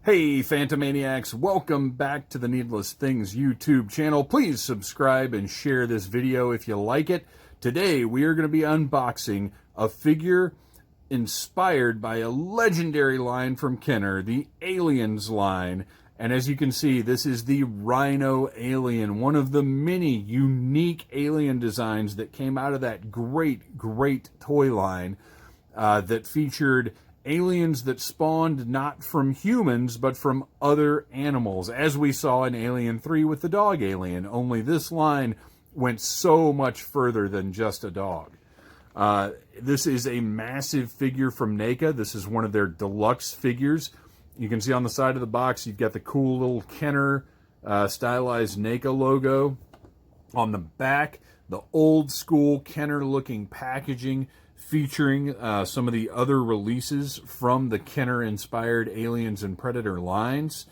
Hey Phantomaniacs, welcome back to the Needless Things YouTube channel. Please subscribe and share this video if you like it. Today we are going to be unboxing a figure inspired by a legendary line from Kenner, the Aliens line. And as you can see, this is the Rhino Alien, one of the many unique alien designs that came out of that great toy line that featured aliens that spawned not from humans, but from other animals, as we saw in Alien 3 with the dog alien, only this line went so much further than just a dog. This is a massive figure from NECA. This is one of their deluxe figures. You can see on the side of the box, you've got the cool little Kenner stylized NECA logo. On the back, the old school Kenner-looking packaging, featuring some of the other releases from the Kenner-inspired Aliens and Predator lines.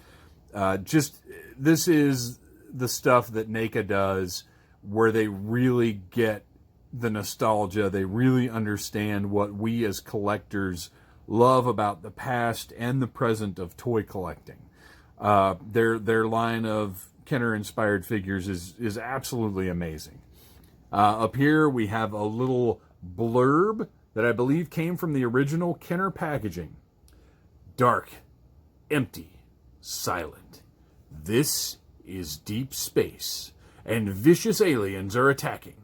This is the stuff that NECA does where they really get the nostalgia. They really understand what we as collectors love about the past and the present of toy collecting. Their line of Kenner-inspired figures is absolutely amazing. Up here we have a little blurb that I believe came from the original Kenner packaging. Dark, empty, silent. This is deep space, and vicious aliens are attacking.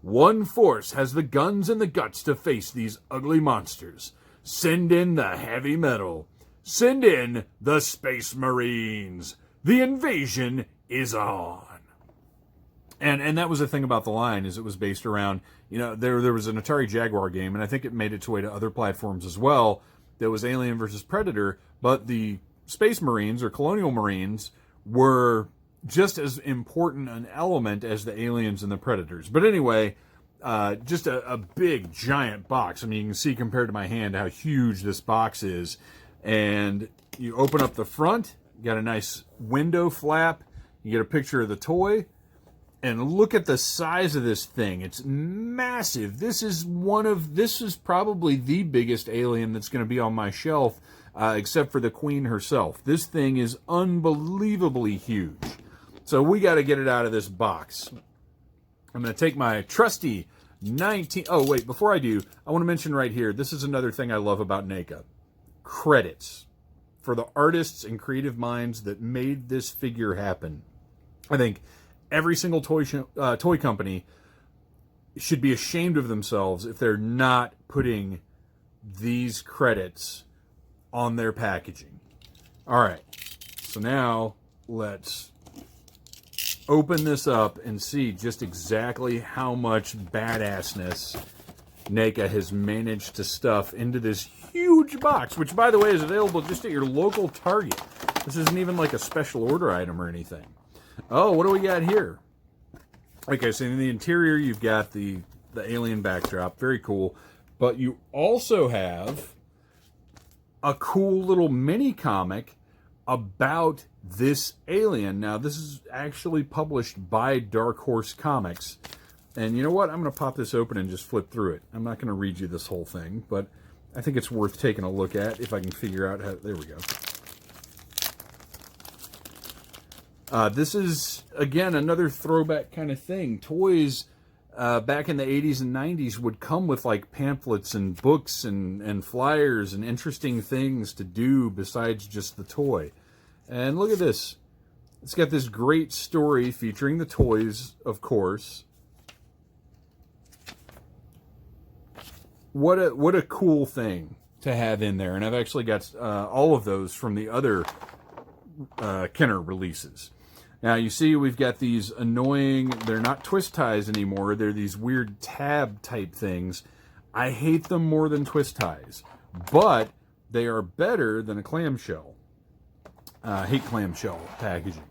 One force has the guns and the guts to face these ugly monsters. Send in the heavy metal. Send in the Space Marines. The invasion is on. And that was the thing about the line, is it was based around, you know, there was an Atari Jaguar game, and I think it made its way to other platforms as well. There was Alien versus Predator, but the Space Marines or Colonial Marines were just as important an element as the aliens and the Predators. But anyway, just a big, giant box. I mean, you can see compared to my hand how huge this box is. And you open up the front, you got a nice window flap, you get a picture of the toy. And look at the size of this thing. It's massive. This is probably the biggest alien that's going to be on my shelf, except for the Queen herself. This thing is unbelievably huge. So we got to get it out of this box. I'm going to take my trusty 19... Oh, wait, before I do, I want to mention right here, this is another thing I love about NECA. Credits for the artists and creative minds that made this figure happen. I think every single toy company should be ashamed of themselves if they're not putting these credits on their packaging. All right, so now let's open this up and see just exactly how much badassness NECA has managed to stuff into this huge box, which, by the way, is available just at your local Target. This isn't even like a special order item or anything. Oh, what do we got here? Okay, so in the interior, you've got the alien backdrop. Very cool. But you also have a cool little mini comic about this alien. Now, this is actually published by Dark Horse Comics. And you know what? I'm going to pop this open and just flip through it. I'm not going to read you this whole thing, but I think it's worth taking a look at if I can figure out how... There we go. This is, again, another throwback kind of thing. Toys back in the 80s and 90s would come with like pamphlets and books and flyers and interesting things to do besides just the toy. And look at this. It's got this great story featuring the toys, of course. What a cool thing to have in there. And I've actually got all of those from the other Kenner releases. Now, you see we've got these annoying, they're not twist ties anymore, they're these weird tab type things. I hate them more than twist ties, but they are better than a clamshell. I hate clamshell packaging.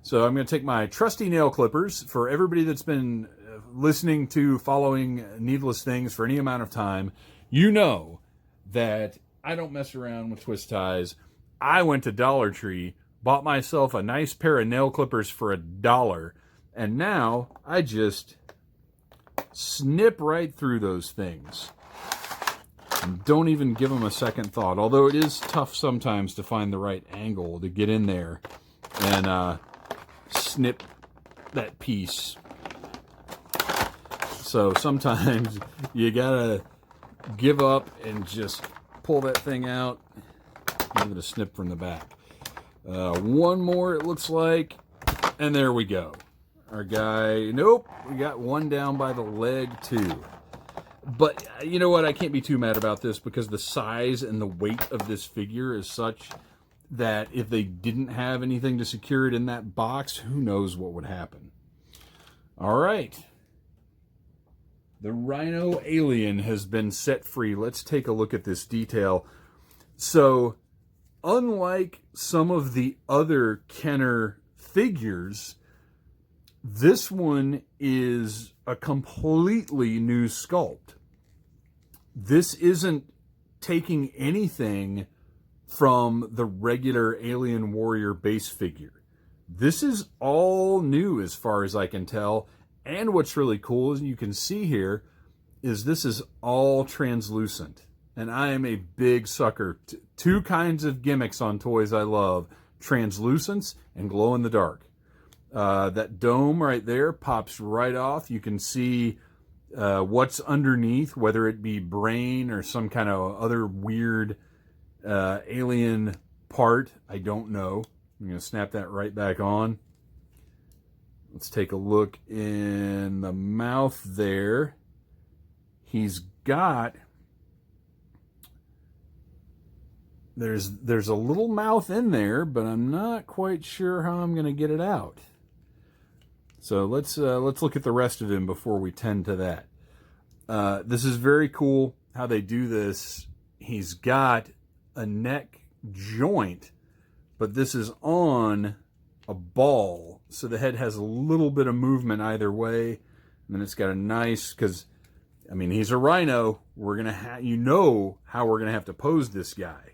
So I'm going to take my trusty nail clippers. For everybody that's been listening to, following Needless Things for any amount of time, you know that I don't mess around with twist ties. I went to Dollar Tree, bought myself a nice pair of nail clippers for $1, and now I just snip right through those things. Don't even give them a second thought, although it is tough sometimes to find the right angle to get in there and snip that piece. So sometimes you gotta give up and just pull that thing out, give it a snip from the back. One more, it looks like, and there we go. Our guy, nope, we got one down by the leg too. But you know what? I can't be too mad about this because the size and the weight of this figure is such that if they didn't have anything to secure it in that box, who knows what would happen. All right. The Rhino Alien has been set free. Let's take a look at this detail. So, unlike some of the other Kenner figures, this one is a completely new sculpt. This isn't taking anything from the regular Alien Warrior base figure. This is all new as far as I can tell. And what's really cool, as you can see here, is this is all translucent. And I am a big sucker. Two kinds of gimmicks on toys I love: translucence and glow in the dark. That dome right there pops right off. You can see what's underneath, whether it be brain or some kind of other weird alien part. I don't know. I'm going to snap that right back on. Let's take a look in the mouth there. He's got... There's a little mouth in there, but I'm not quite sure how I'm going to get it out. So let's look at the rest of him before we tend to that. This is very cool how they do this. He's got a neck joint, but this is on a ball, so the head has a little bit of movement either way. And then it's got a nice, because I mean he's a rhino. We're gonna how we're gonna have to pose this guy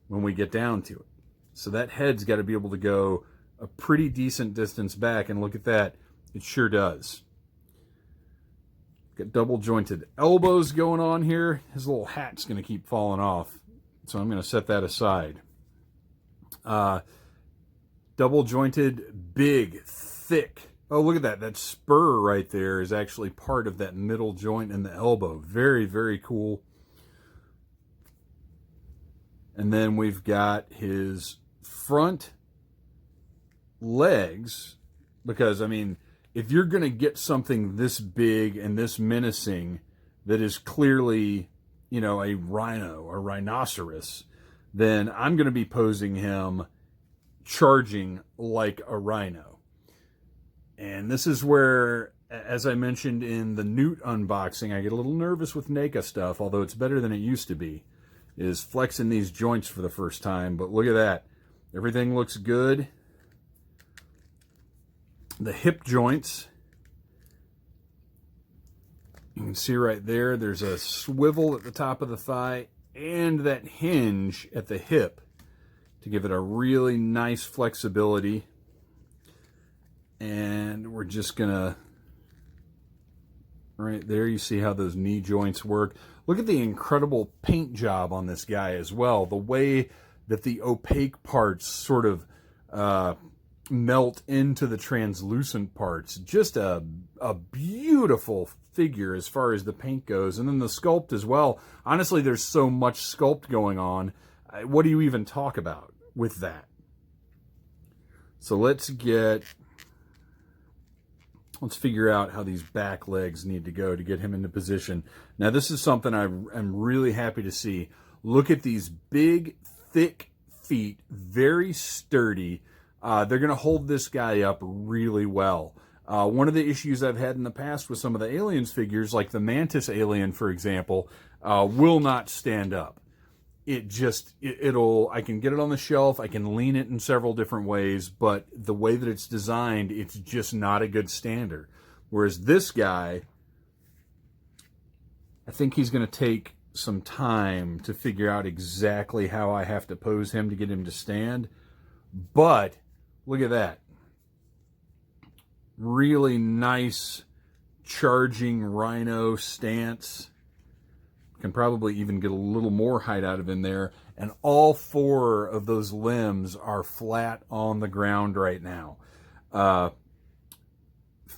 when we get down to it. So that head's got to be able to go a pretty decent distance back, and look at that, it sure does. Got double jointed elbows going on here. His little hat's going to keep falling off, so I'm going to set that aside. Double jointed, big, thick. Oh, look at that. That spur right there is actually part of that middle joint in the elbow. Very, very cool. And then we've got his front legs, because, I mean, if you're going to get something this big and this menacing that is clearly, you know, a rhino, a rhinoceros, then I'm going to be posing him charging like a rhino. And this is where, as I mentioned in the Newt unboxing, I get a little nervous with NECA stuff, although it's better than it used to be, is flexing these joints for the first time. But look at that. Everything looks good. The hip joints, you can see right there, there's a swivel at the top of the thigh and that hinge at the hip to give it a really nice flexibility. And we're just gonna, right there, you see how those knee joints work. Look at the incredible paint job on this guy as well. The way that the opaque parts sort of melt into the translucent parts. Just a beautiful figure as far as the paint goes. And then the sculpt as well. Honestly, there's so much sculpt going on. What do you even talk about with that? So let's figure out how these back legs need to go to get him into position. Now, this is something I am really happy to see. Look at these big, thick feet, very sturdy. They're going to hold this guy up really well. One of the issues I've had in the past with some of the aliens figures, like the Mantis alien, for example, will not stand up. I can get it on the shelf, I can lean it in several different ways, but the way that it's designed, it's just not a good stander. Whereas this guy, I think he's going to take some time to figure out exactly how I have to pose him to get him to stand. But look at that. Really nice charging rhino stance. Can probably even get a little more height out of him there. And all 4 of those limbs are flat on the ground right now.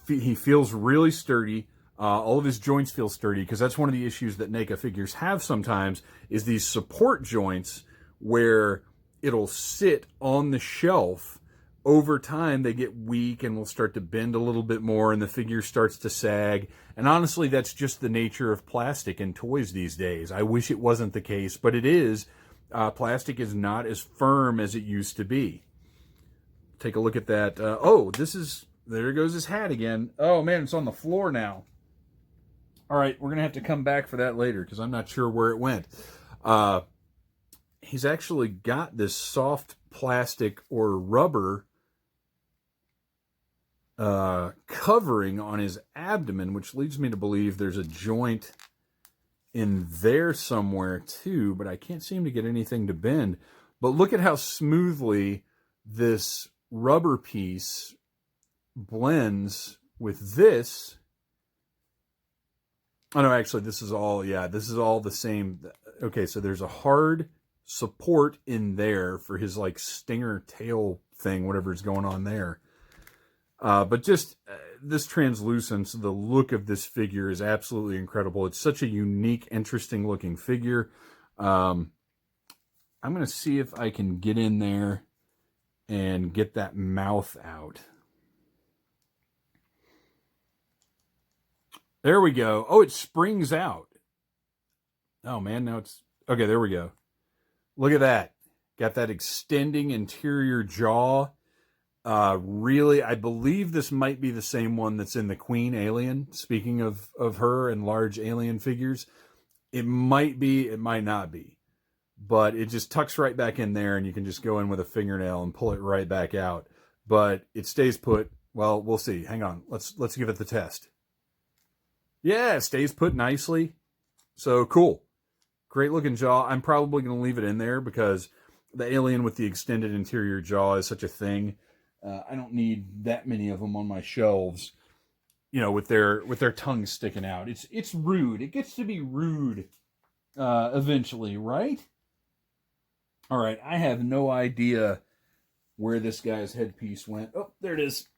He feels really sturdy. All of his joints feel sturdy, because that's one of the issues that NECA figures have sometimes, is these support joints where it'll sit on the shelf. Over time, they get weak and will start to bend a little bit more, and the figure starts to sag. And honestly, that's just the nature of plastic in toys these days. I wish it wasn't the case, but it is. Plastic is not as firm as it used to be. Take a look at that. There goes his hat again. Oh man, it's on the floor now. All right, we're going to have to come back for that later, because I'm not sure where it went. He's actually got this soft plastic or rubber covering on his abdomen, which leads me to believe there's a joint in there somewhere too, but I can't seem to get anything to bend. But look at how smoothly this rubber piece blends with this. Oh no, actually this is all the same. Okay, so there's a hard support in there for his like stinger tail thing, whatever's going on there. But just this translucence, the look of this figure is absolutely incredible. It's such a unique, interesting looking figure. I'm going to see if I can get in there and get that mouth out. There we go. Oh, it springs out. Oh man, now it's... Okay, there we go. Look at that. Got that extending interior jaw. Really, I believe this might be the same one that's in the Queen Alien. Speaking of her and large alien figures, it might be, it might not be, but it just tucks right back in there, and you can just go in with a fingernail and pull it right back out. But it stays put. Well, we'll see. Hang on. Let's give it the test. Yeah, it stays put nicely. So cool. Great looking jaw. I'm probably going to leave it in there because the alien with the extended interior jaw is such a thing. I don't need that many of them on my shelves, you know, with their tongues sticking out. It's rude. It gets to be rude eventually, right? All right, I have no idea where this guy's headpiece went. Oh, there it is.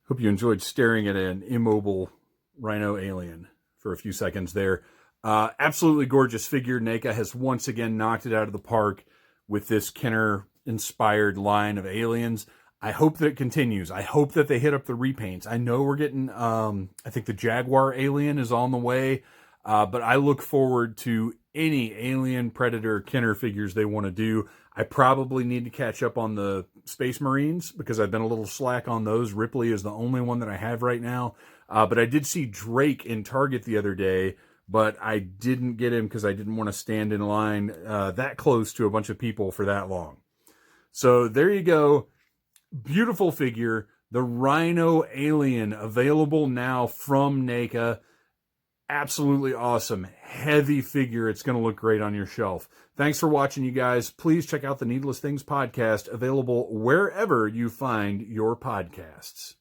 Hope you enjoyed staring at an immobile Rhino Alien for a few seconds there. Absolutely gorgeous figure. NECA has once again knocked it out of the park with this Kenner-inspired line of aliens. I hope that it continues. I hope that they hit up the repaints. I know we're getting, I think the Jaguar Alien is on the way, but I look forward to any Alien, Predator, Kenner figures they want to do. I probably need to catch up on the Space Marines because I've been a little slack on those. Ripley is the only one that I have right now. But I did see Drake in Target the other day, but I didn't get him because I didn't want to stand in line that close to a bunch of people for that long. So there you go. Beautiful figure. The Rhino Alien, available now from NECA. Absolutely awesome. Heavy figure. It's going to look great on your shelf. Thanks for watching, you guys. Please check out the Needless Things podcast, available wherever you find your podcasts.